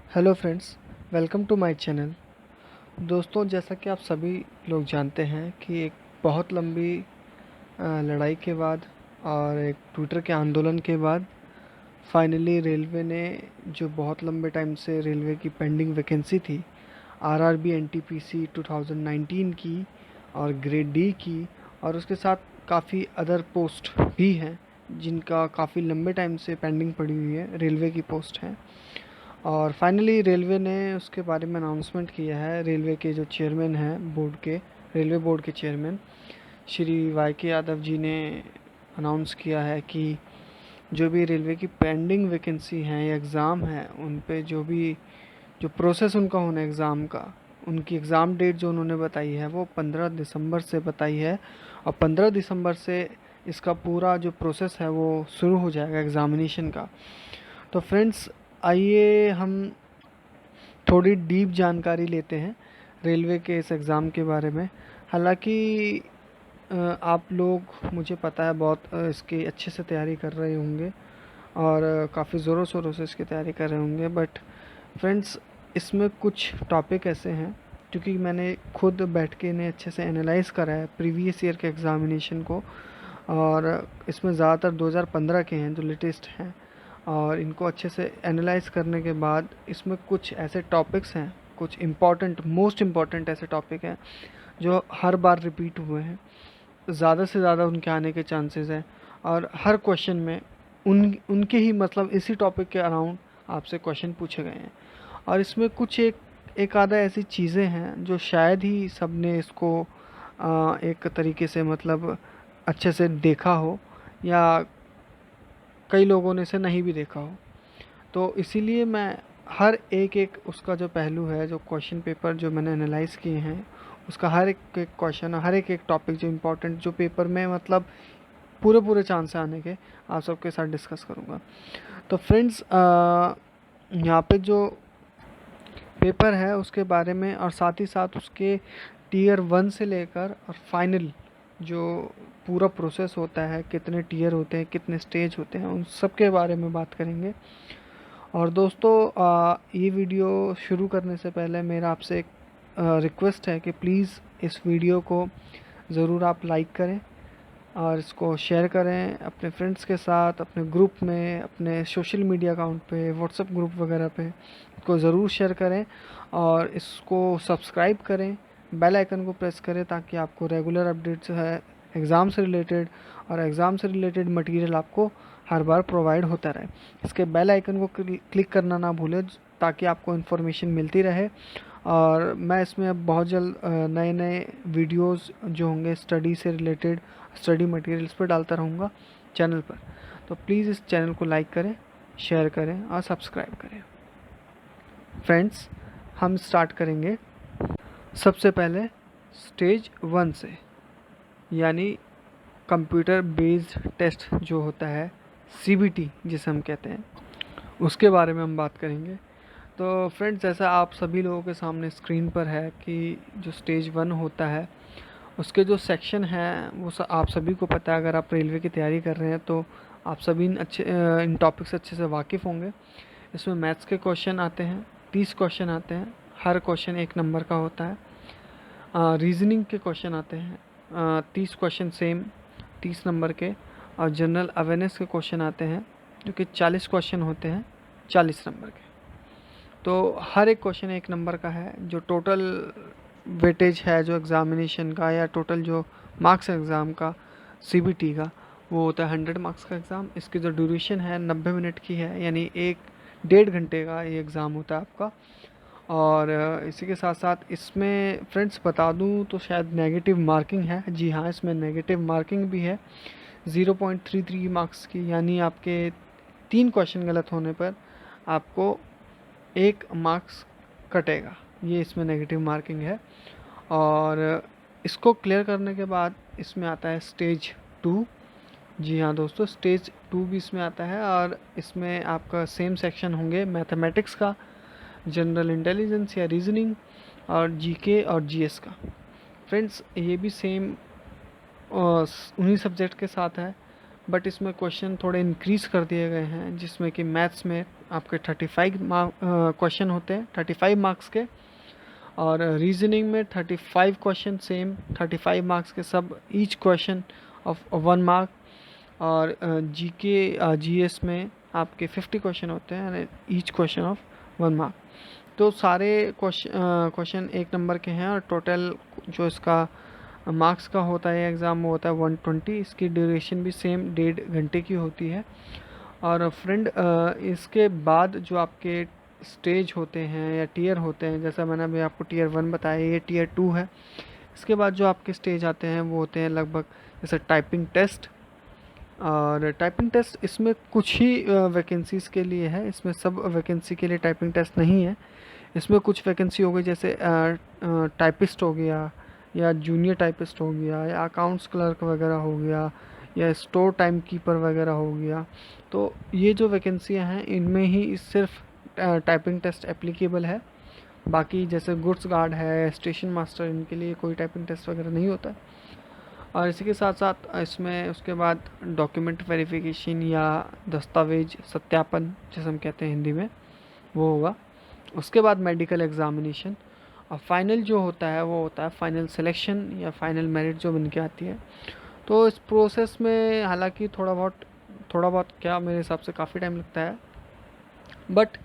Hello friends, welcome to my channel. दोस्तों, जैसा कि आप सभी लोग जानते हैं कि एक बहुत लंबी लड़ाई के बाद और एक ट्विटर के आंदोलन के बाद फाइनली रेलवे ने जो बहुत लंबे टाइम से रेलवे की पेंडिंग वैकेंसी थी आरआरबी एनटीपीसी 2019 की और ग्रेड डी की, और उसके साथ काफ़ी अदर पोस्ट भी हैं जिनका काफ़ी लंबे टाइम से पेंडिंग पड़ी हुई है, रेलवे की पोस्ट हैं। और फाइनली रेलवे ने उसके बारे में अनाउंसमेंट किया है। रेलवे के जो चेयरमैन हैं बोर्ड के, रेलवे बोर्ड के चेयरमैन श्री वाई के यादव जी ने अनाउंस किया है कि जो भी रेलवे की पेंडिंग वैकेंसी हैं या एग्ज़ाम है, उन पे जो प्रोसेस उनका होना एग्ज़ाम का, उनकी एग्ज़ाम डेट जो उन्होंने बताई है वो 15 दिसंबर से बताई है। और 15 दिसंबर से इसका पूरा जो प्रोसेस है वो शुरू हो जाएगा एग्ज़ामिनेशन का। तो फ्रेंड्स, आइए हम थोड़ी डीप जानकारी लेते हैं रेलवे के इस एग्ज़ाम के बारे में। हालांकि आप लोग, मुझे पता है, बहुत इसकी अच्छे से तैयारी कर रहे होंगे और काफ़ी ज़ोरों शोरों से इसकी तैयारी कर रहे होंगे। बट फ्रेंड्स, इसमें कुछ टॉपिक ऐसे हैं क्योंकि मैंने खुद बैठ के इन्हें अच्छे से एनालाइज़ करा है प्रीवियस ईयर के एग्ज़ामिनेशन को, और इसमें ज़्यादातर 2015 के हैं जो लेटेस्ट हैं। और इनको अच्छे से एनालाइज करने के बाद इसमें कुछ ऐसे टॉपिक्स हैं, कुछ इम्पॉर्टेंट, मोस्ट इम्पॉर्टेंट ऐसे टॉपिक हैं जो हर बार रिपीट हुए हैं, ज़्यादा से ज़्यादा उनके आने के चांसेस हैं। और हर क्वेश्चन में उनके ही मतलब इसी टॉपिक के अराउंड आपसे क्वेश्चन पूछे गए हैं। और इसमें कुछ एक आधा ऐसी चीज़ें हैं जो शायद ही सब ने इसको एक तरीके से मतलब अच्छे से देखा हो, या कई लोगों ने इसे नहीं भी देखा हो। तो इसीलिए मैं हर एक उसका जो पहलू है, जो क्वेश्चन पेपर जो मैंने एनालाइज़ किए हैं, उसका हर एक क्वेश्चन, हर एक टॉपिक जो इम्पोर्टेंट, जो पेपर में मतलब पूरे पूरे चांस आने के, आप सबके साथ डिस्कस करूँगा। तो फ्रेंड्स, यहाँ पे जो पेपर है उसके बारे में, और साथ ही साथ उसके टीयर 1 से लेकर और फाइनल जो पूरा प्रोसेस होता है, कितने टीयर होते हैं, कितने स्टेज होते हैं, उन सब के बारे में बात करेंगे। और दोस्तों, ये वीडियो शुरू करने से पहले मेरा आपसे एक रिक्वेस्ट है कि प्लीज़ इस वीडियो को ज़रूर आप लाइक करें और इसको शेयर करें अपने फ्रेंड्स के साथ, अपने ग्रुप में, अपने सोशल मीडिया अकाउंट पे, व्हाट्सएप ग्रुप वगैरह पे इसको ज़रूर शेयर करें। और इसको सब्सक्राइब करें, बेल आइकन को प्रेस करें ताकि आपको रेगुलर अपडेट्स है एग्ज़ाम से रिलेटेड और एग्ज़ाम से रिलेटेड मटेरियल आपको हर बार प्रोवाइड होता रहे। इसके बेल आइकन को क्लिक करना ना भूलें ताकि आपको इन्फॉर्मेशन मिलती रहे। और मैं इसमें अब बहुत जल्द नए नए वीडियोस जो होंगे स्टडी से रिलेटेड, स्टडी मटेरियल्स पर डालता रहूँगा चैनल पर। तो प्लीज़ इस चैनल को लाइक करें, शेयर करें और सब्सक्राइब करें। फ्रेंड्स, हम स्टार्ट करेंगे सबसे पहले स्टेज 1 से, यानी कंप्यूटर बेस्ड टेस्ट जो होता है, सीबीटी जिसे हम कहते हैं, उसके बारे में हम बात करेंगे। तो फ्रेंड्स, जैसा आप सभी लोगों के सामने स्क्रीन पर है कि जो स्टेज 1 होता है उसके जो सेक्शन हैं वो आप सभी को पता है। अगर आप रेलवे की तैयारी कर रहे हैं तो आप सभी इन टॉपिक से अच्छे से वाकिफ़ होंगे। इसमें मैथ्स के क्वेश्चन आते हैं, 30 क्वेश्चन आते हैं, हर क्वेश्चन 1 नंबर का होता है। रीजनिंग के क्वेश्चन आते हैं, 30 क्वेश्चन सेम 30 नंबर के। और जनरल अवेयरनेस के क्वेश्चन आते हैं जो कि 40 क्वेश्चन होते हैं, 40 नंबर के। तो हर एक क्वेश्चन 1 नंबर का है। जो टोटल वेटेज है जो एग्ज़ामिनेशन का, या टोटल जो मार्क्स एग्ज़ाम का सीबीटी का, वो होता है 100 मार्क्स का एग्ज़ाम। इसकी जो ड्यूरेशन है 90 मिनट की है, यानी 1-1.5 घंटे का ये एग्ज़ाम होता है आपका। और इसी के साथ साथ इसमें फ्रेंड्स बता दूं तो शायद नेगेटिव मार्किंग है। जी हाँ, इसमें नेगेटिव मार्किंग भी है 0.33 मार्क्स की, यानी आपके 3 क्वेश्चन गलत होने पर आपको 1 मार्क्स कटेगा। ये इसमें नेगेटिव मार्किंग है। और इसको क्लियर करने के बाद इसमें आता है स्टेज 2। जी हाँ दोस्तों, स्टेज 2 भी इसमें आता है। और इसमें आपका सेम सेक्शन होंगे मैथमेटिक्स का, जनरल इंटेलिजेंस या रीजनिंग, और जीके और जीएस का। फ्रेंड्स, ये भी सेम उन्हीं सब्जेक्ट के साथ है, बट इसमें क्वेश्चन थोड़े इंक्रीज़ कर दिए गए हैं, जिसमें कि मैथ्स में आपके 35 क्वेश्चन होते हैं 35 मार्क्स के, और रीजनिंग में 35 क्वेश्चन सेम 35 मार्क्स के सब, ईच क्वेश्चन ऑफ 1 मार्क। और जीके जीएस में आपके 50 क्वेश्चन होते हैं, ईच क्वेश्चन ऑफ 1 मार्क। तो सारे क्वेश्चन 1 नंबर के हैं, और टोटल जो इसका मार्क्स का होता है एग्ज़ाम वो होता है 120। इसकी ड्यूरेशन भी सेम 1.5 घंटे की होती है। और फ्रेंड इसके बाद जो आपके स्टेज होते हैं या टीयर होते हैं, जैसा मैंने अभी आपको टीयर 1 बताया, ये टीयर 2 है। इसके बाद जो आपके स्टेज आते हैं वो होते हैं लगभग जैसे टाइपिंग टेस्ट। और टाइपिंग टेस्ट इसमें कुछ ही वैकेंसीज़ के लिए है, इसमें सब वैकेंसी के लिए टाइपिंग टेस्ट नहीं है। इसमें कुछ वैकेंसी हो गई, जैसे टाइपिस्ट हो गया, या जूनियर टाइपिस्ट हो गया, या अकाउंट्स क्लर्क वगैरह हो गया, या स्टोर टाइम कीपर वगैरह हो गया। तो ये जो वैकेंसियां हैं इनमें ही सिर्फ टाइपिंग टेस्ट एप्लीकेबल है। बाकी जैसे गुड्स गार्ड है, स्टेशन मास्टर, इनके लिए कोई टाइपिंग टेस्ट वगैरह नहीं होता है। और इसी के साथ साथ इसमें उसके बाद डॉक्यूमेंट वेरिफिकेशन या दस्तावेज सत्यापन, जैसे हम कहते हैं हिंदी में, वो होगा। उसके बाद मेडिकल एग्जामिनेशन, और फाइनल जो होता है वो होता है फाइनल सिलेक्शन या फाइनल मेरिट जो बन के आती है। तो इस प्रोसेस में हालांकि थोड़ा बहुत क्या, मेरे हिसाब से काफ़ी टाइम लगता है, बट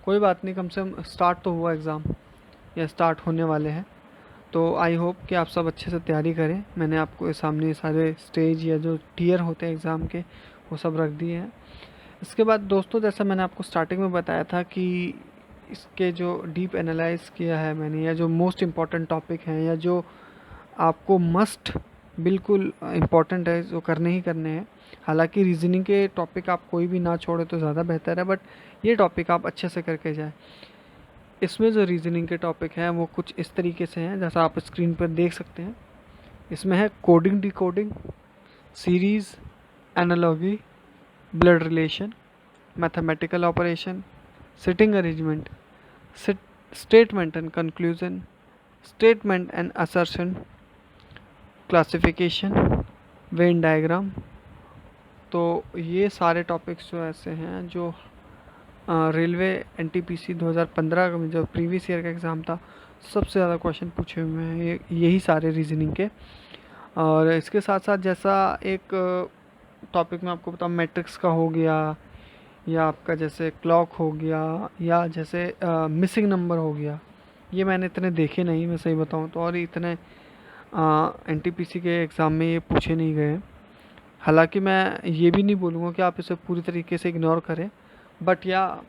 कोई बात नहीं, कम से कम स्टार्ट तो हुआ एग्ज़ाम, या स्टार्ट होने वाले हैं। तो आई होप कि आप सब अच्छे से तैयारी करें। मैंने आपको सामने सारे स्टेज या जो टीयर होते हैं एग्ज़ाम के वो सब रख दिए हैं। इसके बाद दोस्तों, जैसा मैंने आपको स्टार्टिंग में बताया था कि इसके जो डीप एनालाइज किया है मैंने, या जो मोस्ट इम्पॉर्टेंट टॉपिक हैं, या जो आपको मस्ट बिल्कुल इम्पॉर्टेंट है, जो करने ही करने हैं। हालांकि रीजनिंग के टॉपिक आप कोई भी ना छोड़े तो ज़्यादा बेहतर है, बट ये टॉपिक आप अच्छे से करके जाएं। इसमें जो रीजनिंग के टॉपिक हैं वो कुछ इस तरीके से हैं, जैसा आप स्क्रीन पर देख सकते हैं। इसमें है coding, decoding, series, analogy, blood relation, mathematical operation, sitting arrangement, statement and conclusion, statement and assertion, classification, Venn diagram. तो ये सारे टॉपिक्स जो ऐसे हैं जो रेलवे एनटीपीसी 2015 में जो प्रीवियस ईयर का एग्ज़ाम था, सबसे ज़्यादा क्वेश्चन पूछे हुए हैं यही सारे रीजनिंग के। और इसके साथ साथ जैसा एक टॉपिक में आपको बताऊँ, मैट्रिक्स का हो गया, या आपका जैसे क्लॉक हो गया, या जैसे मिसिंग नंबर हो गया, ये मैंने इतने देखे नहीं, मैं सही बताऊँ तो, और इतने एनटीपीसी के एग्ज़ाम में ये पूछे नहीं गए। हालांकि मैं ये भी नहीं बोलूँगा कि आप इसे पूरी तरीके से इग्नोर करें, बट या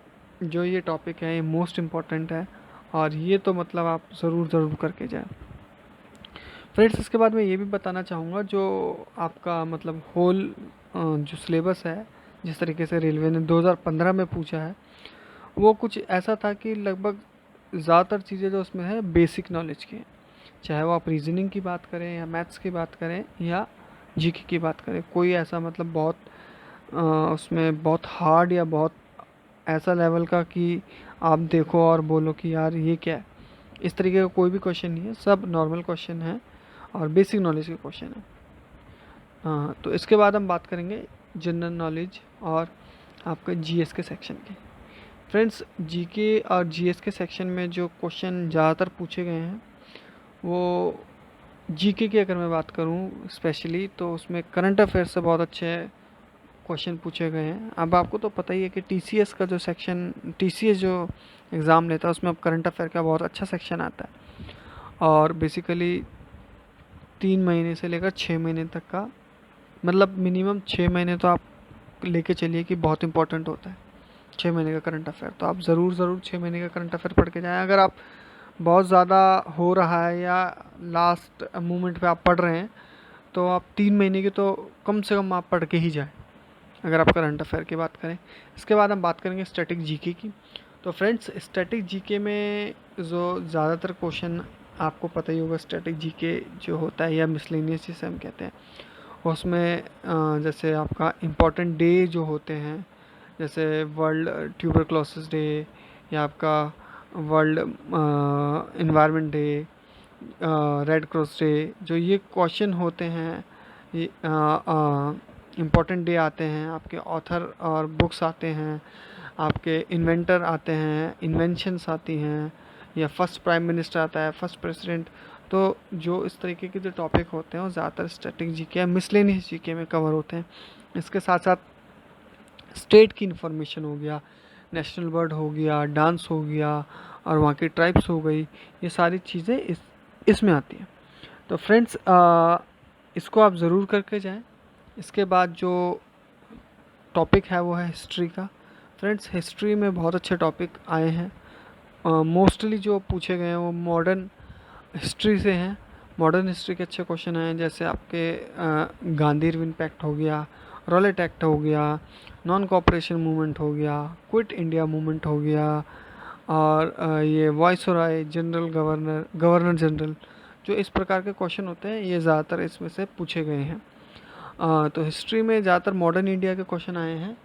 जो ये टॉपिक है ये मोस्ट इम्पॉर्टेंट है, और ये तो मतलब आप ज़रूर करके जाएं। फ्रेंड्स, इसके बाद मैं ये भी बताना चाहूँगा, जो आपका मतलब होल जो सिलेबस है, जिस तरीके से रेलवे ने 2015 में पूछा है, वो कुछ ऐसा था कि लगभग ज़्यादातर चीज़ें जो उसमें है बेसिक नॉलेज की हैं। चाहे वो आप रीजनिंग की बात करें, या मैथ्स की बात करें, या जीके की बात करें, कोई ऐसा मतलब बहुत उसमें बहुत हार्ड या बहुत ऐसा लेवल का कि आप देखो और बोलो कि यार ये क्या है, इस तरीके का कोई भी क्वेश्चन नहीं है। सब नॉर्मल क्वेश्चन है और बेसिक नॉलेज के क्वेश्चन है। हाँ, तो इसके बाद हम बात करेंगे जनरल नॉलेज और आपका जीएस के सेक्शन की। फ्रेंड्स, जीके और जीएस के सेक्शन में जो क्वेश्चन ज़्यादातर पूछे गए हैं, वो जीके की अगर मैं बात करूं स्पेशली, तो उसमें करंट अफेयर्स से बहुत अच्छे क्वेश्चन पूछे गए हैं। अब आपको तो पता ही है कि टीसीएस का जो सेक्शन, टीसीएस जो एग्ज़ाम लेता है उसमें अब करंट अफेयर का बहुत अच्छा सेक्शन आता है, और बेसिकली 3 महीने से लेकर 6 महीने तक का, मतलब मिनिमम 6 महीने तो आप लेके चलिए कि बहुत इंपॉर्टेंट होता है 6 महीने का करंट अफेयर। तो आप ज़रूर 6 महीने का करंट अफेयर पढ़ के जाएँ। अगर आप बहुत ज़्यादा हो रहा है या लास्ट मोमेंट पे आप पढ़ रहे हैं, तो आप 3 महीने की तो कम से कम आप पढ़ के ही जाएं, अगर आप करंट अफेयर की बात करें। इसके बाद हम बात करेंगे स्टैटिक जीके की। तो फ्रेंड्स, स्टैटिक जीके में जो ज़्यादातर क्वेश्चन आपको पता ही होगा, स्टैटिक जीके जो होता है या मिसलेनियस जिसे हम कहते हैं, उसमें जैसे आपका इम्पॉर्टेंट डे जो होते हैं, जैसे वर्ल्ड ट्यूबरक्लोसिस डे, या आपका world environment day, red cross day, जो ये क्वेश्चन होते हैं, ये इम्पोर्टेंट डे आते हैं, आपके ऑथर और बुक्स आते हैं, आपके इन्वेंटर आते हैं, इन्वेंशंस आती हैं, या फर्स्ट प्राइम मिनिस्टर आता है, फर्स्ट प्रेसिडेंट। तो जो इस तरीके के जो टॉपिक होते हैं वो ज़्यादातर स्टैटिक जीके या मिसलेनियस जीके में कवर होते हैं। इसके साथ साथ स्टेट की इन्फॉर्मेशन हो गया, नेशनल बर्ड हो गया, डांस हो गया, और वहाँ की ट्राइब्स हो गई, ये सारी चीज़ें इसमें आती हैं। तो फ्रेंड्स, इसको आप ज़रूर करके जाएं। इसके बाद जो टॉपिक है वो है हिस्ट्री का। फ्रेंड्स, हिस्ट्री में बहुत अच्छे टॉपिक आए हैं। मोस्टली जो पूछे गए हैं वो मॉडर्न हिस्ट्री से हैं। मॉडर्न हिस्ट्री के अच्छे क्वेश्चन हैं, जैसे आपके गांधी इरविन पैक्ट हो गया, रॉलेट एक्ट हो गया, नॉन कॉपरेशन मूवमेंट हो गया, क्विट इंडिया मूवमेंट हो गया, और ये वाइसरॉय जनरल, गवर्नर जनरल, जो इस प्रकार के क्वेश्चन होते हैं ये ज़्यादातर इसमें से पूछे गए हैं। तो हिस्ट्री में ज़्यादातर मॉडर्न इंडिया के क्वेश्चन आए हैं।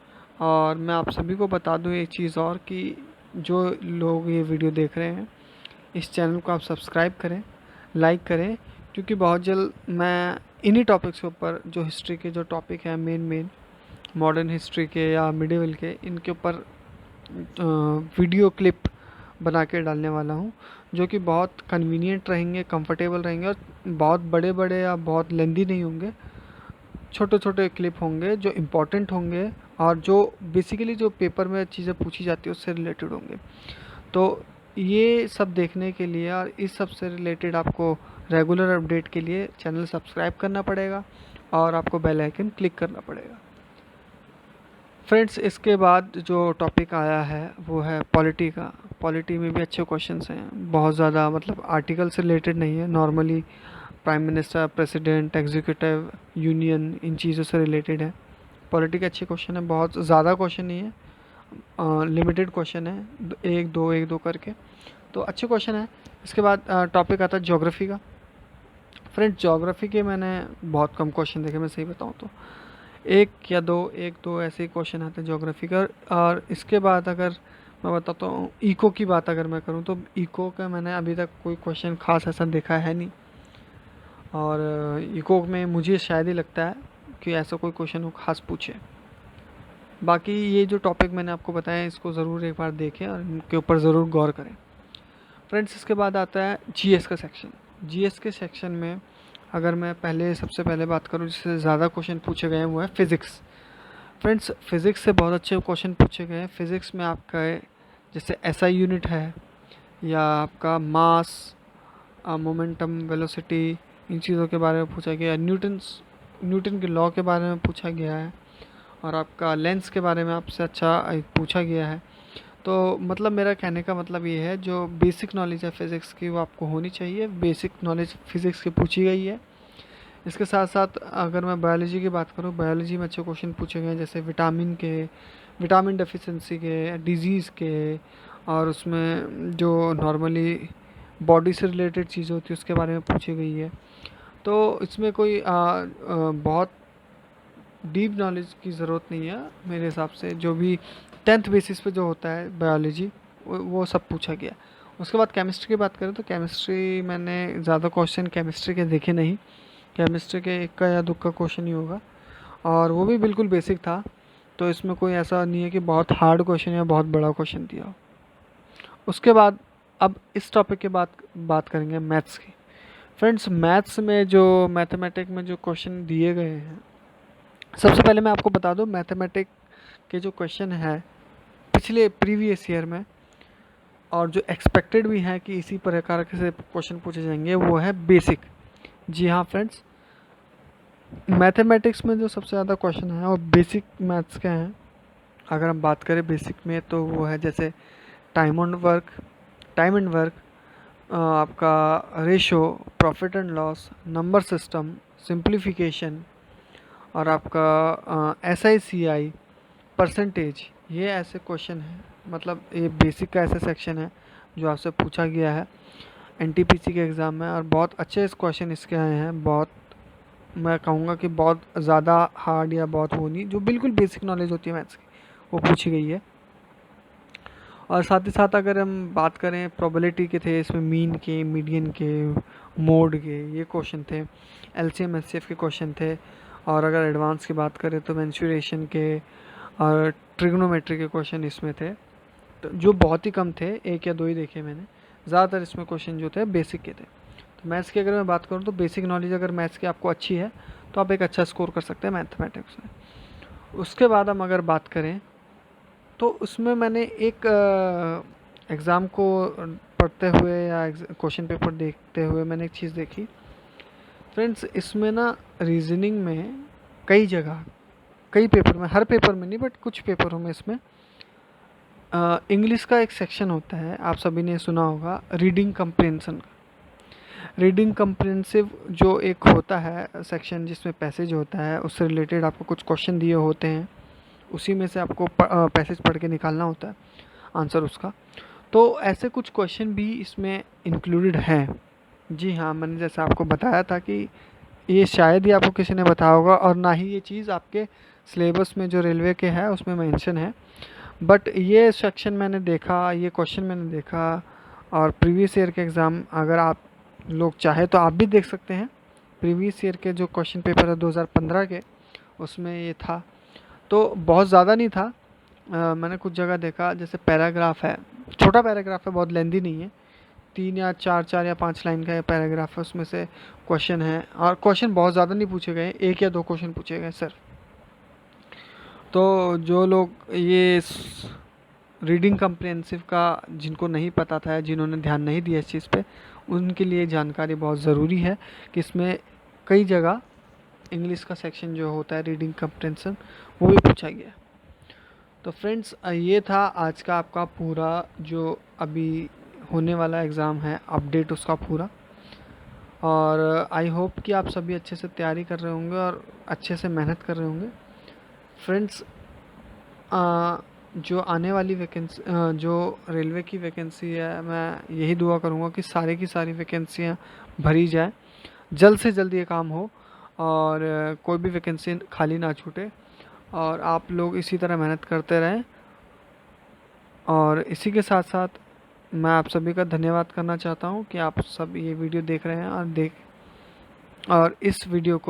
और मैं आप सभी को बता दूं एक चीज़ और, कि जो लोग ये वीडियो देख रहे हैं इस चैनल को आप सब्सक्राइब करें, लाइक करें, क्योंकि बहुत जल्द मैं इन्हीं टॉपिक्स के ऊपर, जो हिस्ट्री के जो टॉपिक हैं मेन मॉडर्न हिस्ट्री के या मिडिवल के, इनके ऊपर वीडियो क्लिप बना के डालने वाला हूँ, जो कि बहुत कन्वीनियंट रहेंगे, कंफर्टेबल रहेंगे, और बहुत बड़े बड़े या बहुत लेंदी नहीं होंगे। छोटे छोटे क्लिप होंगे जो इम्पोर्टेंट होंगे, और जो बेसिकली जो पेपर में चीज़ें पूछी जाती है उससे रिलेटेड होंगे। तो ये सब देखने के लिए और इस सब से रिलेटेड आपको रेगुलर अपडेट के लिए चैनल सब्सक्राइब करना पड़ेगा, और आपको बेल आइकन क्लिक करना पड़ेगा। फ्रेंड्स, इसके बाद जो टॉपिक आया है वो है पॉलिटी का। पॉलिटी में भी अच्छे क्वेश्चंस हैं, बहुत ज़्यादा, मतलब आर्टिकल से रिलेटेड नहीं है, normally prime minister, president, executive, union, इन चीज़ों से रिलेटेड है। पॉलिटी के अच्छे क्वेश्चन है, बहुत ज़्यादा क्वेश्चन नहीं है, लिमिटेड क्वेश्चन है, एक दो करके, तो अच्छे क्वेश्चन है। इसके बाद टॉपिक आता है ज्योग्राफी का। फ्रेंड्स, ज्योग्राफी के मैंने बहुत कम क्वेश्चन देखे, मैं सही बताऊँ तो एक दो ऐसे क्वेश्चन आते हैं ज्योग्राफी का। और इसके बाद अगर मैं बताता हूँ इको की बात अगर मैं करूँ, तो इको का मैंने अभी तक कोई क्वेश्चन खास ऐसा देखा है नहीं, और इको में मुझे शायद ही लगता है कि ऐसा कोई क्वेश्चन वो खास पूछे। बाकी ये जो टॉपिक मैंने आपको बताया इसको ज़रूर एक बार देखें और इनके ऊपर ज़रूर गौर करें। फ्रेंड्स, इसके बाद आता है जीएस का सेक्शन। जीएस के सेक्शन में अगर मैं सबसे पहले बात करूँ जिससे ज़्यादा क्वेश्चन पूछे गए हैं वो है फ़िज़िक्स। फ्रेंड्स, फ़िज़िक्स से बहुत अच्छे क्वेश्चन पूछे गए हैं। फ़िज़िक्स में आपका जैसे एसआई यूनिट है, या आपका मास, मोमेंटम, वेलोसिटी, इन चीज़ों के बारे में पूछा गया है। न्यूटन के लॉ के बारे में पूछा गया है, और आपका लेंस के बारे में आपसे पूछा गया है। तो मतलब मेरा कहने का मतलब ये है, जो बेसिक नॉलेज है फ़िज़िक्स की वो आपको होनी चाहिए। बेसिक नॉलेज फ़िज़िक्स की पूछी गई है। इसके साथ साथ अगर मैं बायोलॉजी की बात करूँ, बायोलॉजी में अच्छे क्वेश्चन पूछे गए हैं, जैसे विटामिन डेफिशिएंसी के, डिजीज़ के, और उसमें जो नॉर्मली बॉडी से रिलेटेड चीज़ें होती है उसके बारे में पूछी गई है। तो इसमें कोई बहुत डीप नॉलेज की ज़रूरत नहीं है मेरे हिसाब से। जो भी 10th बेसिस पे जो होता है बायोलॉजी, वो सब पूछा गया। उसके बाद केमिस्ट्री की बात करें तो केमिस्ट्री मैंने ज़्यादा क्वेश्चन केमिस्ट्री के देखे नहीं। केमिस्ट्री के एक का या दो का क्वेश्चन ही होगा, और वो भी बिल्कुल बेसिक था। तो इसमें कोई ऐसा नहीं है कि बहुत हार्ड क्वेश्चन या बहुत बड़ा क्वेश्चन दिया हो। उसके बाद अब इस टॉपिक के बात करेंगे मैथ्स की। फ्रेंड्स, मैथ्स में जो मैथमेटिक में जो क्वेश्चन दिए गए हैं, सबसे पहले मैं आपको बता दूं मैथमेटिक के जो क्वेश्चन है पिछले प्रीवियस ईयर में, और जो एक्सपेक्टेड भी है कि इसी प्रकार के से क्वेश्चन पूछे जाएंगे, वो है बेसिक। जी हाँ फ्रेंड्स, मैथमेटिक्स में जो सबसे ज़्यादा क्वेश्चन है वो बेसिक मैथ्स के हैं। अगर हम बात करें बेसिक में तो वो है जैसे टाइम एंड वर्क, आपका ratio, profit and loss, number system, simplification, और आपका SICI, परसेंटेज, ये ऐसे क्वेश्चन हैं। मतलब ये बेसिक का ऐसा सेक्शन है जो आपसे पूछा गया है NTPC के एग्ज़ाम में, और बहुत अच्छे क्वेश्चन इसके आए हैं। बहुत, मैं कहूँगा कि बहुत ज़्यादा हार्ड या बहुत वो नहीं, जो बिल्कुल बेसिक नॉलेज होती है मैथ्स की वो पूछी गई है। और साथ ही साथ अगर हम बात करें प्रोबेबिलिटी के थे इसमें, मीन के, मीडियन के, मोड के, ये क्वेश्चन थे। LCM SCF के क्वेश्चन थे। और अगर एडवांस की बात करें तो मेंसुरेशन के और ट्रिग्नोमेट्री के क्वेश्चन इसमें थे, तो जो बहुत ही कम थे, 1 या 2 ही देखे मैंने। ज़्यादातर इसमें क्वेश्चन जो थे बेसिक के थे। तो मैथ्स की अगर मैं बात करूँ तो बेसिक नॉलेज अगर मैथ्स की आपको अच्छी है तो आप एक अच्छा स्कोर कर सकते हैं मैथमेटिक्स में। उसके बाद हम अगर बात करें तो उसमें मैंने एक एग्ज़ाम को पढ़ते हुए या क्वेश्चन पेपर देखते हुए मैंने एक चीज़ देखी फ्रेंड्स, इसमें ना रीजनिंग में कई जगह, कई पेपर में, हर पेपर में नहीं बट कुछ पेपरों में इसमें इंग्लिश का एक सेक्शन होता है, आप सभी ने सुना होगा, रीडिंग कंप्रेंशन का। रीडिंग कंप्रेंसिव जो एक होता है सेक्शन जिसमें पैसेज होता है, उससे रिलेटेड आपको कुछ क्वेश्चन दिए होते हैं, उसी में से आपको पैसेज पढ़ के निकालना होता है आंसर उसका। तो ऐसे कुछ क्वेश्चन भी इसमें इंक्लूडेड हैं। जी हाँ, मैंने जैसा आपको बताया था कि ये शायद ही आपको किसी ने बताया होगा और ना ही ये चीज़ आपके सिलेबस में जो रेलवे के है उसमें मेंशन है, बट ये सेक्शन मैंने देखा, ये क्वेश्चन मैंने देखा। और प्रीवियस ईयर के एग्ज़ाम अगर आप लोग चाहे तो आप भी देख सकते हैं, प्रीवियस ईयर के जो क्वेश्चन पेपर है 2015 के, उसमें ये था। तो बहुत ज़्यादा नहीं था, मैंने कुछ जगह देखा, जैसे पैराग्राफ है, छोटा पैराग्राफ है, बहुत लेंदी नहीं है, 3 या 4 या 5 लाइन का पैराग्राफ है, उसमें से क्वेश्चन है। और क्वेश्चन बहुत ज़्यादा नहीं पूछे गए, 1 या 2 क्वेश्चन पूछे गए सिर्फ। तो जो लोग ये रीडिंग कम्प्रेहेंसिव का जिनको नहीं पता था, जिन्होंने ध्यान नहीं दिया इस चीज़ पे, उनके लिए जानकारी बहुत ज़रूरी है कि इसमें कई जगह इंग्लिश का सेक्शन जो होता है रीडिंग कम्प्रेहेंशन वो भी पूछा गया। तो फ्रेंड्स, ये था आज का आपका पूरा जो अभी होने वाला एग्ज़ाम है अपडेट उसका पूरा। और आई होप कि आप सभी अच्छे से तैयारी कर रहे होंगे और अच्छे से मेहनत कर रहे होंगे। फ्रेंड्स, जो आने वाली वैकेंसी, जो रेलवे की वैकेंसी है, मैं यही दुआ करूँगा कि सारी की सारी वैकेंसियाँ भरी जाए, जल्द से जल्द ये काम हो और कोई भी वैकेंसी खाली ना छूटे। और आप लोग इसी तरह मेहनत करते रहें। और इसी के साथ साथ मैं आप सभी का धन्यवाद करना चाहता हूँ कि आप सब ये वीडियो देख रहे हैं और इस वीडियो को